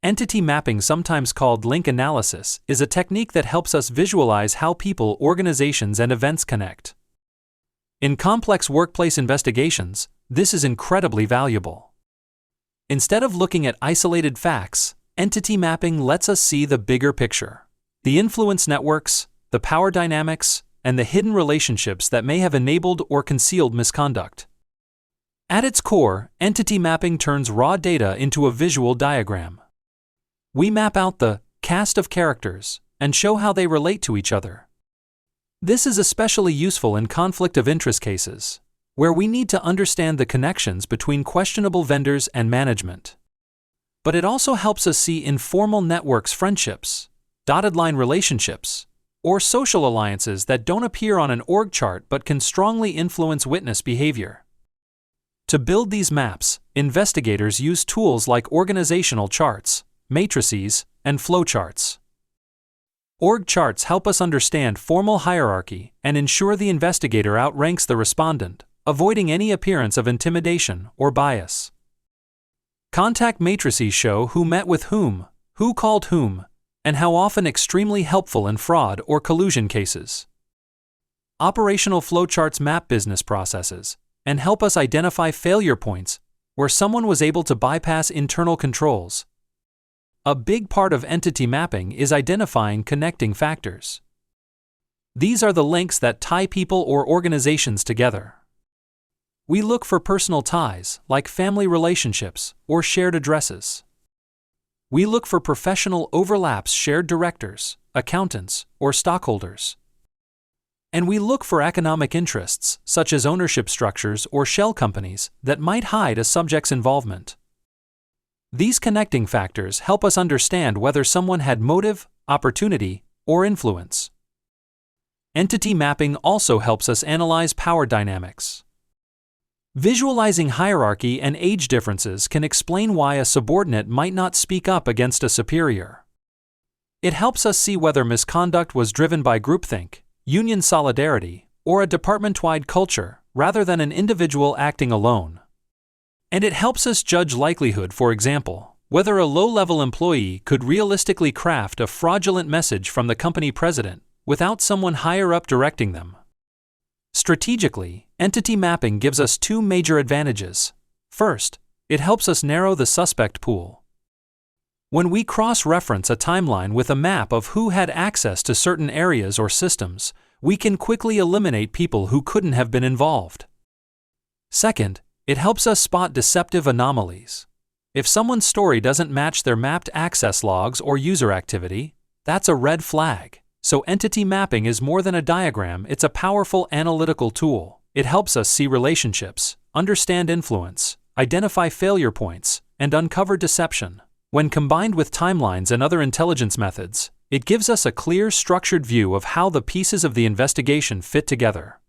Entity mapping, sometimes called link analysis, is a technique that helps us visualize how people, organizations, and events connect. In complex workplace investigations, this is incredibly valuable. Instead of looking at isolated facts, entity mapping lets us see the bigger picture. The influence networks, the power dynamics, and the hidden relationships that may have enabled or concealed misconduct. At its core, entity mapping turns raw data into a visual diagram. We map out the cast of characters and show how they relate to each other. This is especially useful in conflict of interest cases, where we need to understand the connections between questionable vendors and management. But it also helps us see informal networks, friendships, dotted line relationships, or social alliances that don't appear on an org chart but can strongly influence witness behavior. To build these maps, investigators use tools like organizational charts, matrices, and flowcharts. Org charts help us understand formal hierarchy and ensure the investigator outranks the respondent, avoiding any appearance of intimidation or bias. Contact matrices show who met with whom, who called whom, and how often, extremely helpful in fraud or collusion cases. Operational flowcharts map business processes and help us identify failure points where someone was able to bypass internal controls. A big part of entity mapping is identifying connecting factors. These are the links that tie people or organizations together. We look for personal ties, like family relationships or shared addresses. We look for professional overlaps, shared directors, accountants, or stockholders. And we look for economic interests, such as ownership structures or shell companies, that might hide a subject's involvement. These connecting factors help us understand whether someone had motive, opportunity, or influence. Entity mapping also helps us analyze power dynamics. Visualizing hierarchy and age differences can explain why a subordinate might not speak up against a superior. It helps us see whether misconduct was driven by groupthink, union solidarity, or a department-wide culture, rather than an individual acting alone. And it helps us judge likelihood, for example, whether a low-level employee could realistically craft a fraudulent message from the company president without someone higher up directing them. Strategically, entity mapping gives us two major advantages. First, it helps us narrow the suspect pool. When we cross-reference a timeline with a map of who had access to certain areas or systems, we can quickly eliminate people who couldn't have been involved. Second, it helps us spot deceptive anomalies. If someone's story doesn't match their mapped access logs or user activity, that's a red flag. So entity mapping is more than a diagram, it's a powerful analytical tool. It helps us see relationships, understand influence, identify failure points, and uncover deception. When combined with timelines and other intelligence methods, it gives us a clear, structured view of how the pieces of the investigation fit together.